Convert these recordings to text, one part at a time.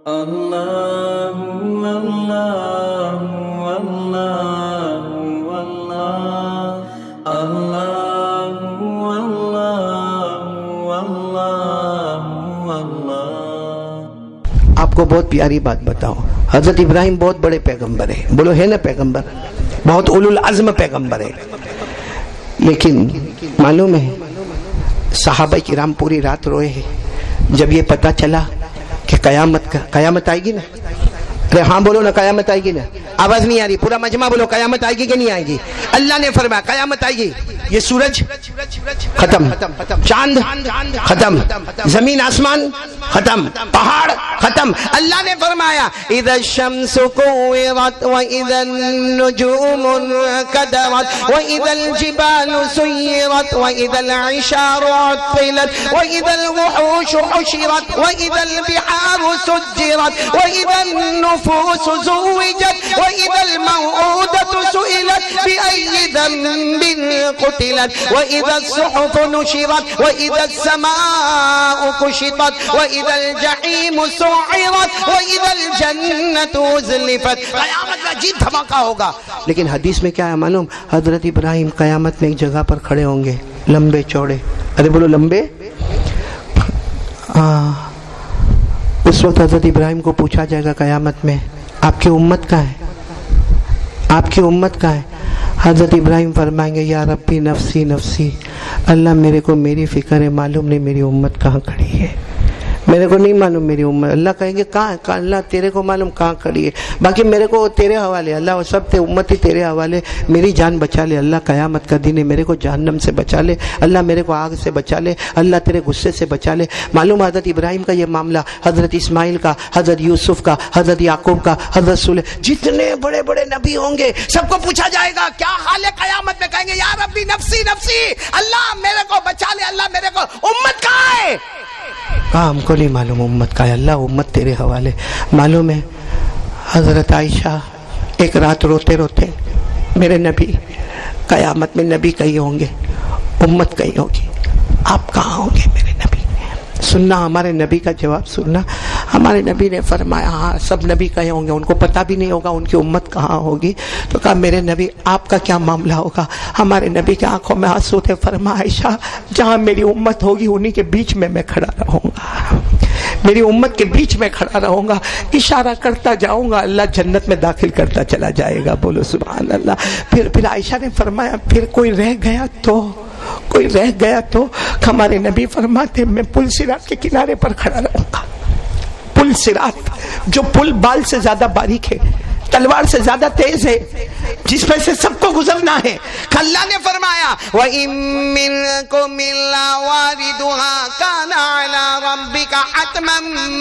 اللہ اللہ اللہ اللہ اللہ اللہ اللہ۔ آپ کو بہت پیاری بات بتاؤں، حضرت ابراہیم بہت بڑے پیغمبر ہیں، بولو ہے نا پیغمبر، بہت اولو العزم پیغمبر ہے، لیکن معلوم ہے صحابہ کرام پوری رات روئے ہیں جب یہ پتا چلا کہ قیامت آئے گی نا۔ ارے ہاں بولو نا، قیامت آئے گی نا، آواز نہیں آ رہی، پورا مجمع بولو قیامت آئے گی کہ نہیں آئے گی؟ اللہ نے فرمایا قیامت آئے گی، یہ سورج ختم، چاند ختم، زمین آسمان ختم، پہاڑ ختم۔ اللہ نے فرمایا اذا الشمس كورت واذا النجوم انكدرت واذا الجبال سيرت واذا العشار عطلت واذا الوحوش حشرت واذا البحار سجرت واذا النفوس زوجت واذا الموءودة سئلت بأي ذنب قتلت واذا الصحف نشرت واذا السماء كشطت واذا الجحيم سعرت واذا الجنة ازلفت۔ قیامت کا عجیب دھماکہ ہوگا، لیکن حدیث میں کیا ہے معلوم؟ حضرت ابراہیم قیامت میں ایک جگہ پر کھڑے ہوں گے، لمبے چوڑے، ارے بولو لمبے۔ اس وقت حضرت ابراہیم کو پوچھا جائے گا قیامت میں آپ کی امت کہاں ہے، آپ کی امت کہاں ہے؟ حضرت ابراہیم فرمائیں گے یا ربی نفسی نفسی، اللہ میرے کو میری فکر ہے، معلوم نہیں میری امت کہاں کھڑی ہے، میرے کو نہیں معلوم میری امت۔ اللہ کہیں گے کہاں ہے؟ اللہ تیرے کو معلوم کہاں کھڑی ہے، باقی میرے کو تیرے حوالے، اللہ وہ سب امتی تیرے حوالے، میری جان بچا لے اللہ، قیامت کا دن ہے، میرے کو جہنم سے بچا لے اللہ، میرے کو آگ سے بچا لے اللہ، تیرے غصے سے بچا لے۔ معلوم حضرت ابراہیم کا یہ معاملہ، حضرت اسماعیل کا، حضرت یوسف کا، حضرت یعقوب کا، حضرت صالح، جتنے بڑے بڑے نبی ہوں گے سب کو پوچھا جائے گا کیا حال ہے قیامت میں، کہیں گے یا ربی نفسی نفسی، اللہ میرے کو بچا لے اللہ، میرے کو امت کہاں ہے؟ ہم کو نہیں معلوم امت کا ہے اللہ، امت تیرے حوالے۔ معلوم ہے حضرت عائشہ ایک رات روتے روتے میرے نبی، قیامت میں نبی کہیں ہوں گے، امت کہیں ہوگی، آپ کہاں ہوں گے میرے نبی؟ سننا ہمارے نبی کا جواب سننا۔ ہمارے نبی نے فرمایا ہاں سب نبی کہیں ہوں گے، ان کو پتہ بھی نہیں ہوگا ان کی امت کہاں ہوگی۔ تو کہا میرے نبی آپ کا کیا معاملہ ہوگا؟ ہمارے نبی کی آنکھوں میں آنسو تھے، فرمایا عائشہ جہاں میری امت ہوگی انہی کے بیچ میں کھڑا رہوں گا، میری امت کے بیچ میں کھڑا رہوں گا، اشارہ کرتا جاؤں گا، اللہ جنت میں داخل کرتا چلا جائے گا، بولو سبحان اللہ۔ پھر عائشہ نے فرمایا پھر کوئی رہ گیا تو، کوئی رہ گیا تو؟ ہمارے نبی فرماتے میں پل صراط کے کنارے پر کھڑا رہوں گا، پل صراط، جو پل بال سے زیادہ باریک ہے، تلوار سے زیادہ تیز ہے، جس پہ سے سب کو گزرنا ہے۔ اللہ نے فرمایا وَإِن مِّنكُمْ إِلَّا وَارِدُهَا كَانَ عَلَى رَبِّكَ حَتْمًا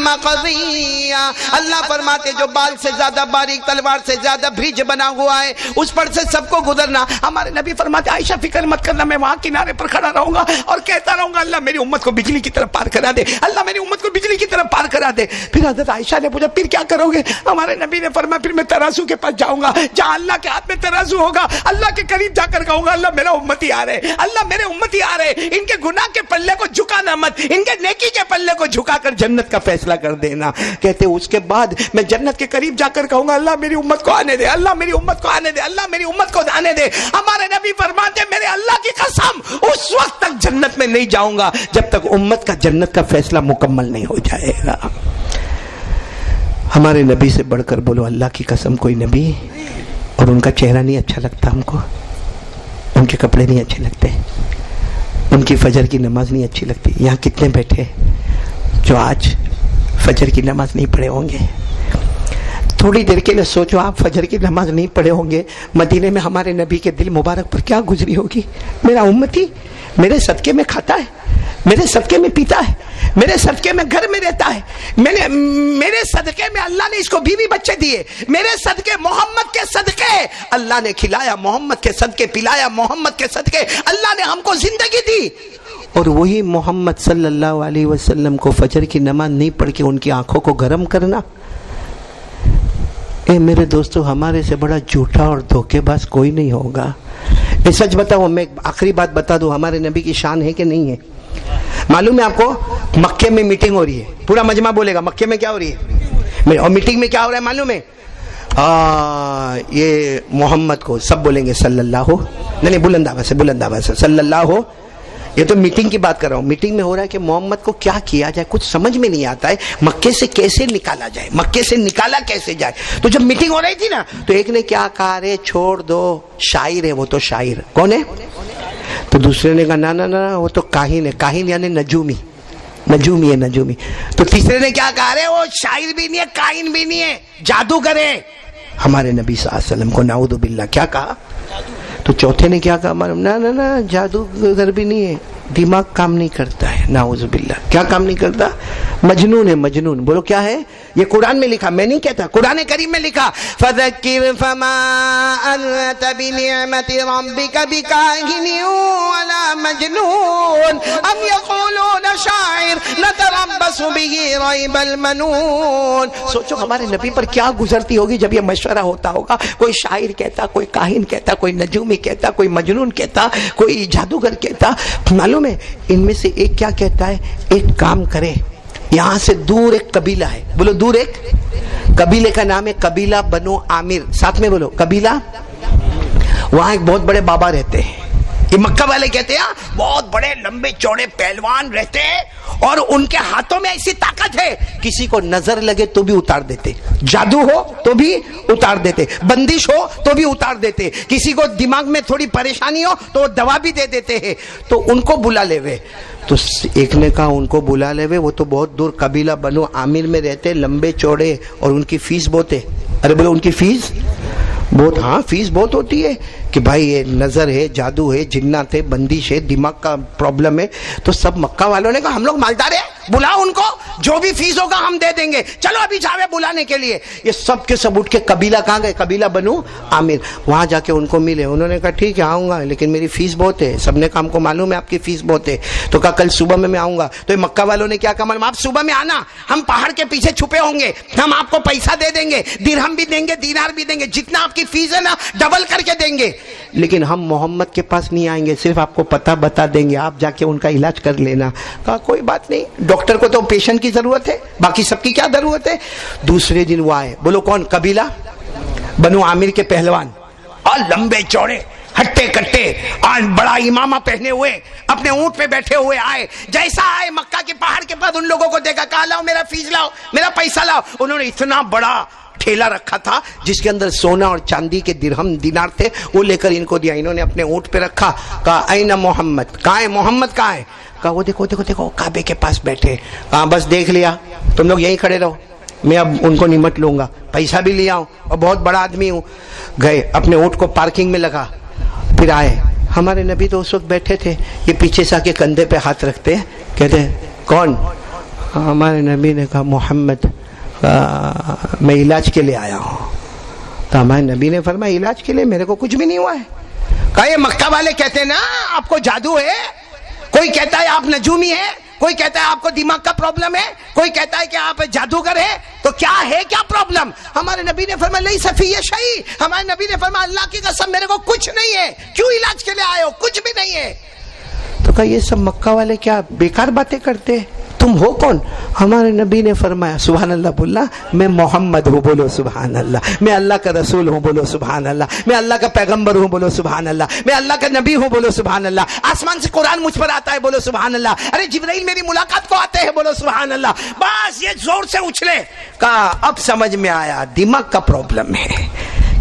مَّقْضِيًّا۔ اللہ فرماتے جو بال سے زیادہ باریک، تلوار سے زیادہ برج بنا ہوا ہے، اس پر سے سب کو گزرنا۔ ہمارے نبی فرماتے عائشہ فکر مت کرنا، میں وہاں کنارے پر کھڑا رہوں گا اور کہتا رہوں گا اللہ میری امت کو بجلی کی طرف پار کرا دے، اللہ میری امت کو بجلی کی طرف پار کرا دے۔ پھر حضرت عائشہ نے پوچھا پھر کیا کرو گے؟ ہمارے نبی نے فرمایا پھر میں ترازو کے پاس جاؤں گا، جہاں اللہ کے ہاتھ میں ترازو ہوگا، اللہ کے قریب جا کر کہوں گا اللہ میرا امتی آ رہے، اللہ میرے امتی آ رہے، ان کے گناہ کے پلے کو جھکانا مت، ان کے نیکی کے پلے کو جھکا کر جنت کا فیصلہ کر دینا۔ کہتے اس کے بعد میں جنت کے قریب جا کر کہوں گا اللہ میری امت کو آنے دے، اللہ میری امت کو آنے دے، اللہ میری امت کو آنے دے۔ ہمارے نبی فرماتے میرے اللہ کی قسم اس وقت تک جنت میں نہیں جاؤں گا جب تک امت کا جنت کا فیصلہ مکمل نہیں ہو جائے گا۔ ہمارے نبی سے بڑھ کر بولو اللہ کی قسم کوئی نبی، اور ان کا چہرہ نہیں اچھا لگتا ہم کو، ان کے کپڑے نہیں اچھے لگتے، ان کی فجر کی نماز نہیں اچھی لگتی۔ یہاں کتنے بیٹھے جو آج فجر کی نماز نہیں پڑھے ہوں گے؟ تھوڑی دیر کے لیے سوچو آپ فجر کی نماز نہیں پڑھے ہوں گے، مدینے میں ہمارے نبی کے دل مبارک پر کیا گزری ہوگی؟ میرا امتی میرے صدقے میں کھاتا ہے، میرے صدقے میں پیتا ہے، میرے صدقے میں گھر میں رہتا ہے، میرے صدقے میں اللہ نے اس کو بیوی بچے دیے، میرے صدقے محمد کے صدقے اللہ نے کھلایا، محمد کے صدقے پلایا، محمد کے صدقے اللہ نے ہم کو زندگی دی۔ اور وہی محمد صلی اللہ علیہ وسلم کو فجر کی نماز نہیں پڑھ کے ان کی آنکھوں کو گرم کرنا۔ اے میرے دوستو ہمارے سے بڑا جھوٹا اور دھوکے باز کوئی نہیں ہوگا۔ یہ سچ بتاؤ، میں آخری بات بتا دوں، ہمارے نبی کی شان ہے کہ نہیں ہے؟ معلوم ہے آپ کو مکے میں میٹنگ ہو رہی ہے، پورا مجمع بولے گا مکے میں کیا ہو رہی ہے؟ اور میٹنگ میں کیا ہو رہا ہے معلوم ہے؟ یہ محمد کو سب بولیں گے صلی اللہ ہو، نہیں بلند آواز سے صلی اللہ ہو. یہ تو میٹنگ کی بات کر رہا ہوں. میٹنگ میں ہو رہا ہے کہ محمد کو کیا کیا جائے، کچھ سمجھ میں نہیں آتا ہے. مکے سے کیسے نکالا جائے، مکے سے نکالا کیسے جائے. تو جب میٹنگ ہو رہی تھی نا تو ایک نے کیا کہا، رے چھوڑ دو، شاعر ہے وہ تو. شاعر کون ہے؟ تو دوسرے نے کہا نا وہ تو کاہن ہے. کاہن یعنی نجومی ہے نجومی. تو تیسرے نے کیا کہا، رے وہ شاعر بھی نہیں ہے، کاہن بھی نہیں ہے، جادوگر ہے. ہمارے نبی صلی اللہ علیہ وسلم کو نعوذ باللہ کیا کہا. تو چوتھے نے کیا کہا، نا جادوگر بھی نہیں ہے، دماغ کام نہیں کرتا ہے. نعوذ باللہ. کیا کام نہیں کرتا؟ مجنون ہے. مجنون بولو کیا ہے؟ یہ قرآن میں لکھا، میں نہیں کہتا، قرآن کریم میں لکھا. فَذَكِّرْ فَمَا أَنْتَ بِنِعْمَةِ رَبِّكَ بِكَاهِنٍ وَلَا مَجْنُونٍ أَمْ يَقُولُونَ شَاعِرٌ نَتَرَبَّصُ بِهِ رَيْبَ الْمَنُونِ. سوچو ہمارے نبی پر کیا گزرتی ہوگی جب یہ مشورہ ہوتا ہوگا. کوئی شاعر کہتا، کوئی کاہن کہتا، کوئی نجومی کہتا، کوئی مجنون کہتا، کوئی جادوگر کہتا. معلوم ہے ان میں سے ایک کیا کہتا ہے، ایک کام کرے، یہاں سے دور ایک قبیلہ ہے، بولو دور ایک قبیلے کا نام ہے قبیلہ بنو عامر. ساتھ میں بولو قبیلہ. وہاں ایک بہت بڑے بابا رہتے ہیں. یہ مکہ والے کہتے ہیں بہت بڑے لمبے چوڑے پہلوان رہتے ہیں اور ان کے ہاتھوں میں ایسی طاقت ہے کسی کو نظر لگے تو بھی اتار دیتے، جادو ہو تو بھی اتار دیتے، بندش ہو تو بھی اتار دیتے، کسی کو دماغ میں تھوڑی پریشانی ہو تو دوا بھی دے دیتے ہیں. تو ان کو بلا لے وے. تو ایک نے کہا ان کو بلا لے وے، وہ تو بہت دور قبیلہ بنو عامر میں رہتے، لمبے چوڑے، اور ان کی فیس بہت ہے. ارے بولو ان کی فیس بہت. ہاں فیس بہت ہوتی ہے کہ بھائی یہ نظر ہے، جادو ہے، جنات ہے، بندش ہے، دماغ کا پرابلم ہے. تو سب مکہ والوں نے کہا ہم لوگ مالدار ہیں، بلاؤ ان کو، جو بھی فیس ہوگا ہم دے دیں گے، چلو ابھی جاوے بلانے کے لیے. یہ سب کے سب اٹھ کے قبیلہ کہاں گئے، قبیلہ بنو عامر. وہاں جا کے ان کو ملے. انہوں نے کہا ٹھیک ہے آؤں گا لیکن میری فیس بہت ہے. سب نے کہا ہم کو معلوم ہے آپ کی فیس بہت ہے. تو کہا کل صبح میں آؤں گا. تو مکہ والوں نے کیا کہا، معلوم آپ صبح میں آنا، ہم پہاڑ کے پیچھے چھپے ہوں گے، ہم آپ کو پیسہ دے دیں گے، درہم بھی دیں گے، دینار بھی دیں گے، جتنا آپ کی فیس ہے نا ڈبل کر کے دیں گے. لیکن ہم محمد کے پاس نہیں آئیں گے، صرف آپ کو پتہ بتا دیں گے، آپ جا کے ان کا علاج کر لینا. کہا کوئی بات نہیں، ڈاکٹر کو تو پیشنٹ کی ضرورت ہے، باقی سب کی کیا ضرورت ہے. دوسرے دن وہ آئے. بولو کون؟ قبیلہ بنو عامر کے پہلوان، اور لمبے چوڑے، ہٹے کٹے، اور بڑا امامہ پہنے ہوئے، اپنے اونٹ پہ بیٹھے ہوئے آئے. جیسا آئے مکہ کے پہاڑ کے پاس ان لوگوں کو دیکھا، کہا لاؤ میرا فیس لاؤ، میرا پیسہ لاؤ. انہوں نے اتنا بڑا ٹھیلا رکھا تھا جس کے اندر سونا اور چاندی کے درہم دینار تھے، وہ لے کر ان کو دیا. انہوں نے اپنے اونٹ پہ رکھا. کہا این محمد، کہاں ہے محمد، کہاں ہے؟ کہا وہ دیکھو دیکھو دیکھو کعبے کے پاس بیٹھے. کہا بس دیکھ لیا، تم لوگ یہیں کھڑے رہو، میں اب ان کو نمٹ لوں گا، پیسہ بھی لیا ہوں اور بہت بڑا آدمی ہوں. گئے اپنے اونٹ کو پارکنگ میں لگا، پھر آئے. ہمارے نبی تو اس وقت بیٹھے تھے. یہ پیچھے سے آ کے کندھے پہ ہاتھ رکھتے ہیں، کہتے ہیں کون؟ ہمارے نبی نے کہا محمد، میں علاج کے لیے آیا ہوں. تو ہمارے نبی نے فرمایا علاج کے لیے؟ میرے کو کچھ بھی نہیں ہوا ہے. کہا یہ مکہ والے کہتے ہیں نا آپ کو جادو ہے، کوئی کہتا ہے آپ نجومی ہیں، کوئی کہتا ہے آپ کو دماغ کا پرابلم ہے، کوئی کہتا ہے کہ آپ جادوگر ہیں، تو کیا ہے، کیا پرابلم؟ ہمارے نبی نے فرمایا لیس فی شیء. ہمارے نبی نے فرمایا اللہ کی قسم میرے کو کچھ نہیں ہے. کیوں علاج کے لیے آئے ہو؟ کچھ بھی نہیں ہے. تو کہا یہ سب مکہ والے کیا بیکار باتیں کرتے، تم ہو کون؟ ہمارے نبی نے فرمایا سبحان اللہ، بولنا میں محمد ہوں، بولو سبحان اللہ، میں اللہ کا رسول ہوں، بولو سبحان اللہ، میں اللہ کا پیغمبر ہوں، بولو سبحان اللہ، میں اللہ کا نبی ہوں، بولو سبحان اللہ، آسمان سے قرآن مجھ پر آتا ہے، بولو سبحان اللہ، ارے جبرائیل میری ملاقات کو آتے ہیں، بولو سبحان اللہ. بس یہ زور سے اچھلے. کہا اب سمجھ میں آیا دماغ کا پرابلم ہے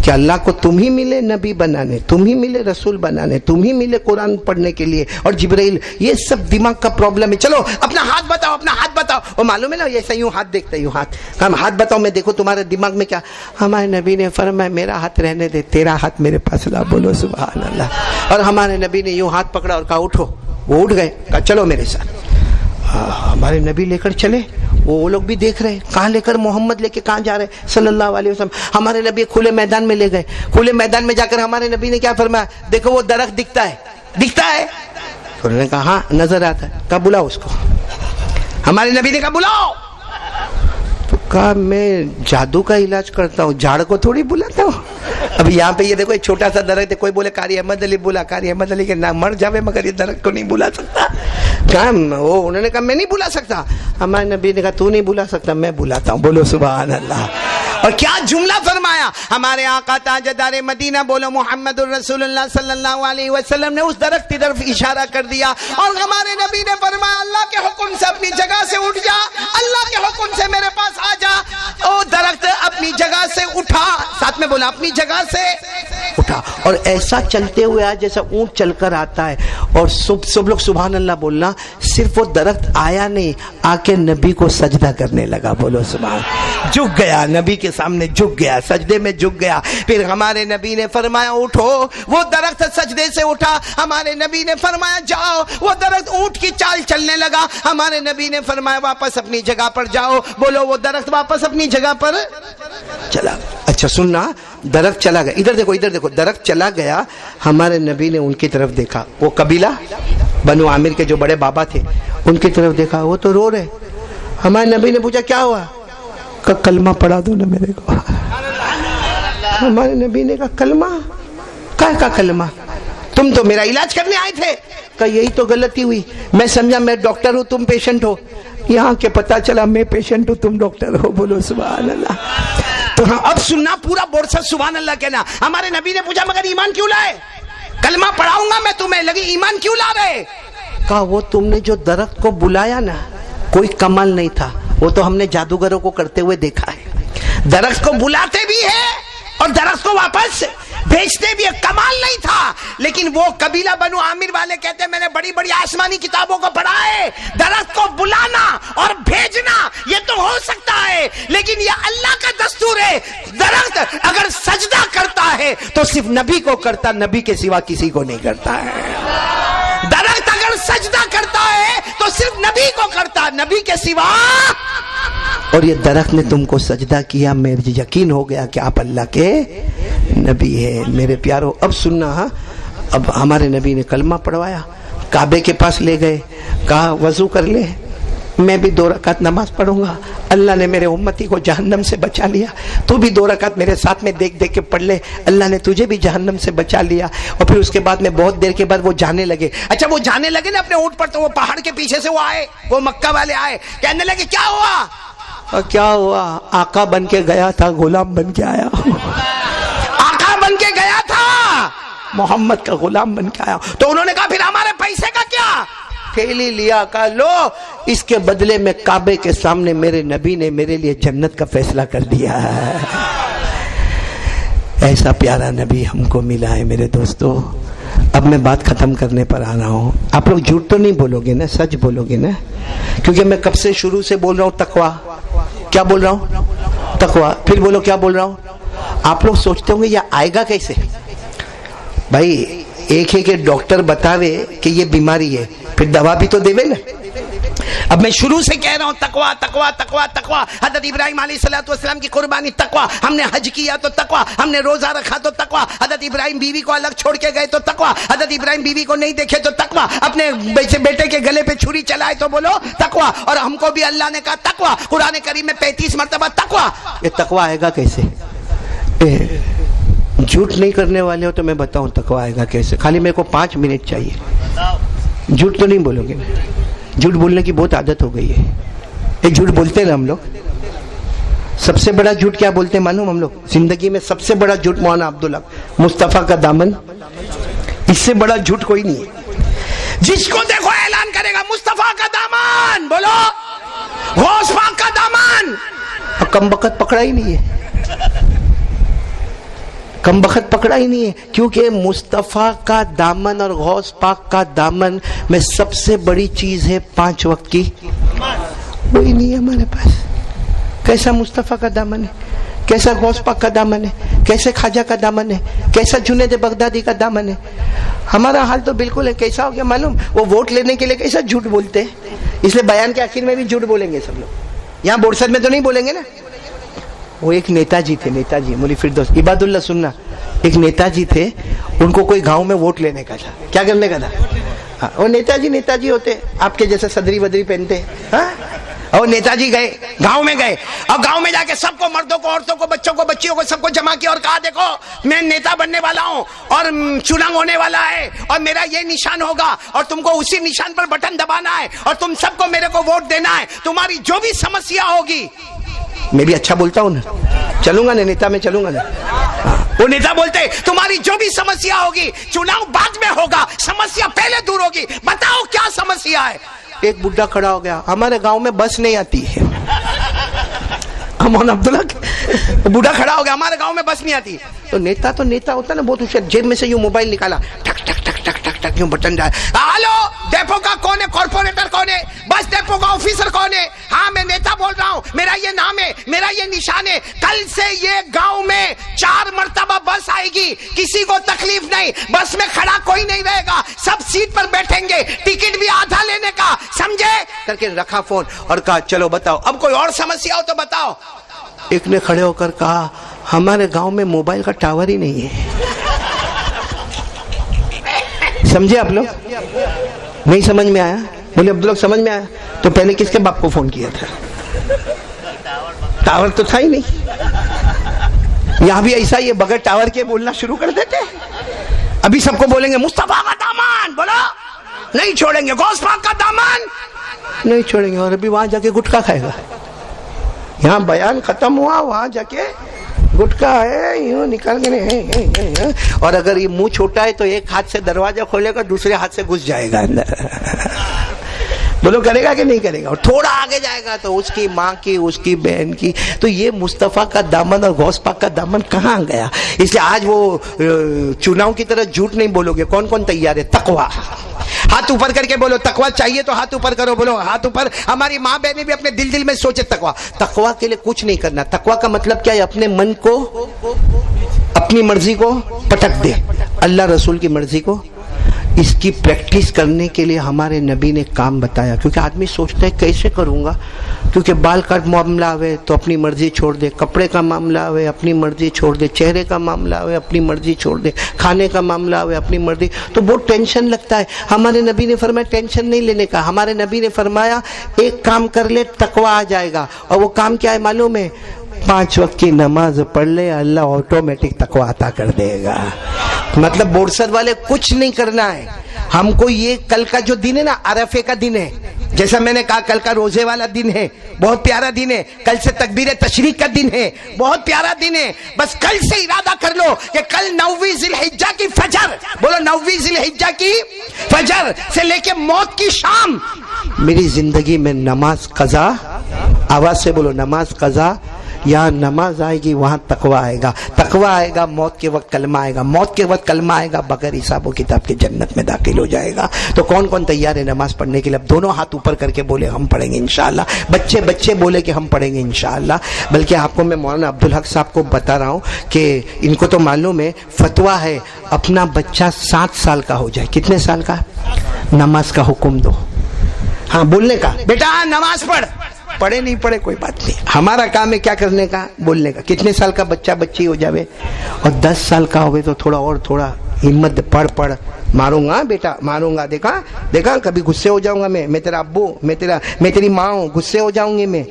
کہ اللہ کو تم ہی ملے نبی بنانے، تم ہی ملے رسول بنانے، تم ہی ملے قرآن پڑھنے کے لیے، اور جبرائیل، یہ سب دماغ کا پرابلم ہے. چلو اپنا ہاتھ بتاؤ، اپنا ہاتھ بتاؤ. وہ معلوم ہے نا ایسا یوں ہاتھ دیکھتا ہے، یوں ہاتھ. ہم ہاتھ بتاؤ، میں دیکھو تمہارے دماغ میں کیا. ہمارے نبی نے فرمایا میرا ہاتھ رہنے دے، تیرا ہاتھ میرے پاس لا، بولو سبحان اللہ. اور ہمارے نبی نے یوں ہاتھ پکڑا اور کہا اٹھو. وہ اٹھ گئے. کہا چلو میرے ساتھ. ہمارے نبی لے کر چلے. وہ لوگ بھی دیکھ رہے کہاں لے کر، محمد لے کے کہاں جا رہے صلی اللہ علیہ وسلم. ہمارے نبی کھلے میدان میں لے گئے. کھلے میدان میں جا کر ہمارے نبی نے کیا فرمایا، دیکھو وہ درخت دکھتا ہے، دکھتا ہے. انہوں نے کہا ہاں نظر آتا ہے. کہا بلاؤ اس کو. ہمارے نبی نے کہا بلاؤ. تو کہا میں جادو کا علاج کرتا ہوں، جھاڑ کو تھوڑی بلاتا ہوں. ابھی یہاں پہ یہ دیکھو ایک چھوٹا سا درخت ہے، کوئی بولے قاری احمد علی بلا، قاری احمد علی کے نام مر جاوے مگر یہ درخت کو نہیں بلا سکتا. وہ انہوں نے کہا میں نہیں بلا سکتا. ہمارے نبی نے کہا تو نہیں بلا سکتا, میں بلاتا ہوں. بولو سبحان اللہ. اور کیا جملہ فرمایا ہمارے آقا تاجدار مدینہ, بولو محمد الرسول اللہ صلی اللہ علیہ وسلم نے اس درخت کی طرف اشارہ کر دیا اور ہمارے نبی نے فرمایا اللہ کے حکم سے اپنی جگہ سے اٹھ جا, اللہ کے حکم سے میرے پاس آ جا. وہ درخت اپنی جگہ سے اٹھا, ساتھ میں بولا اپنی جگہ سے اٹھا, اور ایسا چلتے ہوئے آیا جیسا اونٹ چل کر آتا ہے. اور سب لوگ سبحان اللہ بولنا. صرف وہ درخت آیا نہیں, آ کے نبی کو سجدہ کرنے لگا. بولو سبحان. جھک گیا نبی کے سامنے, جھک گیا, سجدے میں جھک گیا. پھر ہمارے نبی نے فرمایا اٹھو. وہ درخت سجدے سے اٹھا. ہمارے نبی نے فرمایا جاؤ. وہ درخت اونٹ کی چال چلنے لگا. ہمارے نبی نے فرمایا واپس اپنی جگہ پر جاؤ. بولو وہ درخت واپس اپنی جگہ پر چلا. اچھا سننا, درخت چلا گیا. ادھر دیکھو, ادھر دیکھو, درخت چلا گیا. ہمارے نبی نے ان کی طرف دیکھا, وہ قبیلہ بنو عامر کے جو بڑے بابا تھے ان کی طرف دیکھا, وہ تو رو رہے. ہمارے نبی نے پوچھا کیا ہوا؟ کہ کلمہ پڑھا دو نا میرے کو. ہمارے نبی نے کہا کلمہ؟ کا کلمہ؟ تم تو میرا علاج کرنے آئے تھے. کہ یہی تو غلطی ہوئی, میں سمجھا میں ڈاکٹر ہوں تم پیشنٹ ہو, یہاں کے پتا چلا میں پیشنٹ ہوں تم ڈاکٹر ہو. بولو سبحان اللہ. تو ہاں اب سننا پورا بورسا سبحان اللہ کہنا. ہمارے نبی نے پوچھا مگر ایمان کیوں لائے؟ کلمہ پڑھاؤں گا میں تمہیں, لگی ایمان کیوں لا رہے؟ کہا وہ تم نے جو درخت کو بلایا نا کوئی کمال نہیں تھا, وہ تو ہم نے جادوگروں کو کرتے ہوئے دیکھا ہے. درخت کو بلاتے بھی ہے اور درخت کو واپس بھیجتے بھی ہے, کمال نہیں تھا. لیکن وہ قبیلہ بنو عامر والے کہتے ہیں میں نے بڑی بڑی آسمانی کتابوں کو پڑھا ہے, درخت کو بلانا اور بھیجنا یہ تو ہو سکتا ہے, لیکن یہ اللہ کا دستور ہے. درخت اگر سجدہ کرتا ہے تو صرف نبی کو کرتا, نبی کے سوا کسی کو نہیں کرتا ہے. درخت اگر سجدہ کرتا ہے تو صرف نبی کو کرتا, نبی کے سوا. اور یہ درخت نے تم کو سجدہ کیا, میرے یقین ہو گیا کہ آپ اللہ کے نبی ہے. میرے پیارو اب سننا, اب ہمارے نبی نے کلمہ پڑھوایا, کعبے کے پاس لے گئے, کہا وضو کر لے, میں بھی 2 رکعت نماز پڑھوں گا. اللہ نے میرے امتی کو جہنم سے بچا لیا, تو بھی 2 رکعت میرے ساتھ میں دیکھ دیکھ کے پڑھ لے, اللہ نے تجھے بھی جہنم سے بچا لیا. اور پھر اس کے بعد میں بہت دیر کے بعد وہ جانے لگے. اچھا وہ جانے لگے نا اپنے اونٹ پر, تو وہ پہاڑ کے پیچھے سے وہ آئے, وہ مکہ والے آئے, کہنے لگے کیا ہوا؟ اور کیا ہوا؟ آقا بن کے گیا تھا, غلام بن کے آیا. آقا بن کے گیا تھا, محمد کا غلام بن کے آیا. تو انہوں نے کہا پھر ہمارے پیسے کا کیا؟ تھیلی لیا, کہا لو اس کے بدلے میں کعبے کے سامنے میرے نبی نے میرے لیے جنت کا فیصلہ کر دیا ہے. ایسا پیارا نبی ہم کو ملا ہے میرے دوستو. اب میں بات ختم کرنے پر آ رہا ہوں. آپ لوگ جھوٹ تو نہیں بولو گے نا, سچ بولو گے نا, کیونکہ میں کب سے شروع سے بول رہا ہوں تقویٰ. کیا بول رہا ہوں؟ تقویٰ. پھر بولو کیا بول رہا ہوں. آپ لوگ سوچتے ہوں گے یہ آئے گا کیسے؟ بھائی ایک ہے کہ ڈاکٹر بتاوے کہ یہ بیماری ہے, پھر دوا بھی تو دے نا. اب میں شروع سے کہہ رہا ہوں تقویٰ تقویٰ تقویٰ تقویٰ. حضرت ابراہیم علیہ السلام کی قربانی تقویٰ, ہم نے حج کیا تو تقویٰ, ہم نے روزہ رکھا تو تقویٰ, حضرت ابراہیم بیوی کو الگ چھوڑ کے گئے تو تقویٰ, حضرت ابراہیم بیوی کو نہیں دیکھے تو تقویٰ, اپنے بیٹے کے گلے پہ چھری چلائے تو بولو تقویٰ. اور ہم کو بھی اللہ نے کہا تقویٰ, قرآن کریم میں 35 مرتبہ تقویٰ. یہ تقویٰ آئے گا کیسے؟ جھوٹ نہیں کرنے والے ہو تو میں بتاؤں تقویٰ آئے گا کیسے. خالی میرے کو 5 منٹ چاہیے. جھوٹ تو نہیں بولو گے, جھوٹ بولنے کی بہت عادت ہو گئی ہے. ایک جھوٹ بولتے ہیں ہم لوگ. سب سے بڑا جھوٹ کیا بولتے ہیں معلوم؟ ہم لوگ زندگی میں سب سے بڑا جھوٹ مولانا عبدالحق مصطفیٰ کا دامن, اس سے بڑا جھوٹ کوئی نہیں ہے. جس کو دیکھو اعلان کرے گا مصطفیٰ کا دامن, بولو غوث پاک کا دامن. کم بخت پکڑا ہی نہیں ہے, کم بخت پکڑا ہی نہیں ہے, کیونکہ مصطفیٰ کا دامن اور غوث پاک کا دامن میں سب سے بڑی چیز ہے 5 وقت کی, وہی نہیں ہے ہمارے پاس. کیسا مصطفیٰ کا دامن ہے, کیسا غوث پاک کا دامن ہے, کیسے خواجہ کا دامن ہے, کیسا جنید بغدادی کا دامن ہے. ہمارا حال تو بالکل ہے. کیسا ہو گیا معلوم؟ وہ ووٹ لینے کے لیے کیسا جھوٹ بولتے ہیں, اس لیے بیان کے آخر میں بھی جھوٹ بولیں گے سب لوگ. یہاں بورسد میں تو نہیں بولیں گے نا. وہ ایک نیتا جی تھے, نیتا جی مولی فردوس عباد اللہ, سننا, ایک نیتا جی تھے, ان کو کوئی گاؤں میں ووٹ لینے کا تھا. کیا کرنے کا تھا؟ وہ نیتا جی ہوتے آپ کے جیسے صدری ودری پہنتے, اور نیتا جی گئے گاؤں میں گئے اور گاؤں میں جا کے سب کو, مردوں کو, عورتوں کو, بچوں کو, بچیوں کو, سب کو جمع کیا اور کہا دیکھو میں نیتا بننے والا ہوں اور چناؤ ہونے والا ہے اور میرا یہ نشان ہوگا اور تم کو اسی نشان پر بٹن دبانا ہے اور تم سب کو میرے کو ووٹ دینا ہے. تمہاری جو بھی سمسیا ہوگی, میں بھی اچھا بولتا ہوں نا, چلوں گا نا نیتا میں, چلوں گا نا. وہ نیتا بولتے تمہاری جو بھی سمسیا ہوگی چناؤ بعد میں ہوگا, سمسیا پہلے دور ہوگی, بتاؤ کیا سمسیا ہے. ایک بڈھا کھڑا ہو گیا, ہمارے گاؤں میں بس نہیں آتی ہے. امون عبداللہ بوڑھا کھڑا ہو گیا, ہمارے گاؤں میں بس نہیں آتی. تو نیتا ہوتا نا بہت ہوشیار, جیب میں سے یوں موبائل نکالا, ٹک ٹک ٹک ٹک ٹک ٹک یوں بٹن ڈالا. ہلو ڈیپو کا کون ہے, کارپوریٹر کون ہے, بس ڈیپو کا آفیسر کون ہے؟ ہاں میں نیتا بول رہا ہوں, میرا یہ نام ہے, میرا یہ نشان ہے. کل سے یہ گاؤں میں 4 مرتبہ بس آئے گی, کسی کو تکلیف نہیں, بس میں کھڑا کوئی نہیں رہے گا, سب سیٹ پر بیٹھیں گے, ٹکٹ بھی آدھا لینے کا, سمجھے؟ کر کے رکھا فون اور کہا چلو بتاؤ. اب کوئی اور سمسیا ہو تو بتاؤ. ایک نے کھڑے ہو کر کہا ہمارے گاؤں میں موبائل کا ٹاور ہی نہیں ہے. سمجھے آپ لوگ؟ نہیں سمجھ میں آیا؟ بولے عبداللہ سمجھ میں آیا تو پہلے کس کے باپ کو فون کیا تھا؟ ٹاور تو تھا ہی نہیں. یہاں بھی ایسا ہی بغیر ٹاور کے بولنا شروع کر دیتے. ابھی سب کو بولیں گے مصطفیٰ کا دامن, بولو نہیں چھوڑیں گے, غوث پاک کا دامن نہیں چھوڑیں گے, اور ابھی وہاں جا کے گٹکا کھائے گا. یہاں بیان ختم ہوا, وہاں جا کے گٹکا ہے یوں نکال کے, اور اگر یہ منہ چھوٹا ہے تو ایک ہاتھ سے دروازہ کھولے گا, دوسرے ہاتھ سے گھس جائے گا اندر. بولو کرے گا کہ نہیں کرے گا؟ اور تھوڑا آگے جائے گا تو اس کی ماں کی, اس کی بہن کی. تو یہ مصطفیٰ کا دامن اور غوث پاک کا دامن کہاں گیا؟ اس لیے آج وہ چناؤ کی طرح جھوٹ نہیں بولو گے. کون کون تیار ہے؟ تقویٰ. ہاتھ اوپر کر کے بولو تقویٰ چاہیے تو ہاتھ اوپر کرو, بولو ہاتھ اوپر. ہماری ماں بہنیں بھی اپنے دل میں سوچے تقویٰ. تقویٰ کے لیے کچھ نہیں کرنا. تقویٰ کا مطلب کیا ہے؟ اپنے من کو, اپنی مرضی کو پٹک دے, اللہ رسول کی مرضی کو. اس کی پریکٹس کرنے کے لیے ہمارے نبی نے کام بتایا. کیونکہ آدمی سوچتا ہے کیسے کروں گا, کیونکہ بال کا معاملہ ہوئے تو اپنی مرضی چھوڑ دے, کپڑے کا معاملہ ہوئے اپنی مرضی چھوڑ دے, چہرے کا معاملہ ہوئے اپنی مرضی چھوڑ دے, کھانے کا معاملہ ہوئے اپنی مرضی, تو بہت ٹینشن لگتا ہے. ہمارے نبی نے فرمایا ٹینشن نہیں لینے کا. ہمارے نبی نے فرمایا ایک کام کر لے تقویٰ آ جائے گا. اور وہ کام کیا ہے معلوم ہے؟ 5 وقت کی نماز پڑھ لے, اللہ آٹومیٹک تقویٰ عطا کر دے گا. مطلب بورسد والے کچھ نہیں کرنا ہے. ہم کو یہ کل کا جو دن ہے نا, عرفے کا دن ہے, جیسا میں نے کہا کل کا روزے والا دن ہے, بہت پیارا دن ہے. کل سے تکبیر تشریق کا دن ہے, بہت پیارا دن ہے. بس کل سے ارادہ کر لو کہ کل 9ویں ذی الحجہ کی فجر, بولو 9ویں ذی الحجہ کی فجر سے لے کے موت کی شام میری زندگی میں نماز قضا. آواز سے بولو نماز قضا. یہاں نماز آئے گی, وہاں تقویٰ آئے گا. تقویٰ آئے گا, موت کے وقت کلمہ آئے گا. موت کے وقت کلمہ آئے گا, بغیر حساب و کتاب کے جنت میں داخل ہو جائے گا. تو کون کون تیار ہے نماز پڑھنے کے لیے؟ اب دونوں ہاتھ اوپر کر کے بولے ہم پڑھیں گے انشاءاللہ. بچے بولے کہ ہم پڑھیں گے انشاءاللہ. بلکہ آپ کو میں مولانا عبدالحق صاحب کو بتا رہا ہوں کہ ان کو تو معلوم ہے, فتویٰ ہے اپنا بچہ 7 سال کا ہو جائے. کتنے سال کا؟ نماز کا حکم دو. ہاں بولنے کا, بیٹا نماز پڑھ. پڑھے نہیں پڑھے کوئی بات نہیں, ہمارا کام ہے کیا کرنے کا؟ بولنے کا. کتنے سال کا بچہ بچی ہو جاوے اور 10 سال کا ہوئے تو تھوڑا ہمت, پڑھ. ماروں گا بیٹا, ماروں گا. دیکھا کبھی غصے ہو جاؤں گا میں تیرا ابو, میں تیری ماں ہوں, غصے ہو جاؤں گی میں.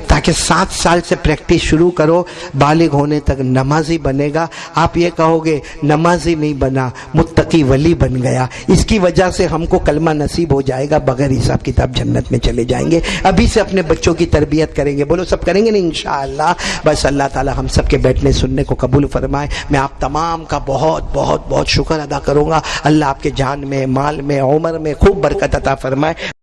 تاکہ 7 سال سے پریکٹس شروع کرو, بالغ ہونے تک نمازی بنے گا. آپ یہ کہو گے نمازی نہیں بنا, متقی ولی بن گیا. اس کی وجہ سے ہم کو کلمہ نصیب ہو جائے گا, بغیر حساب کتاب جنت میں چلے جائیں گے. ابھی سے اپنے بچوں کی تربیت کریں گے. بولو سب کریں گے نا انشاءاللہ. بس اللہ تعالی ہم سب کے بیٹھنے سننے کو قبول فرمائے. میں آپ تمام کا بہت بہت بہت شکر ادا کروں گا. اللہ آپ کے جان میں, مال میں, عمر میں خوب برکت عطا فرمائے.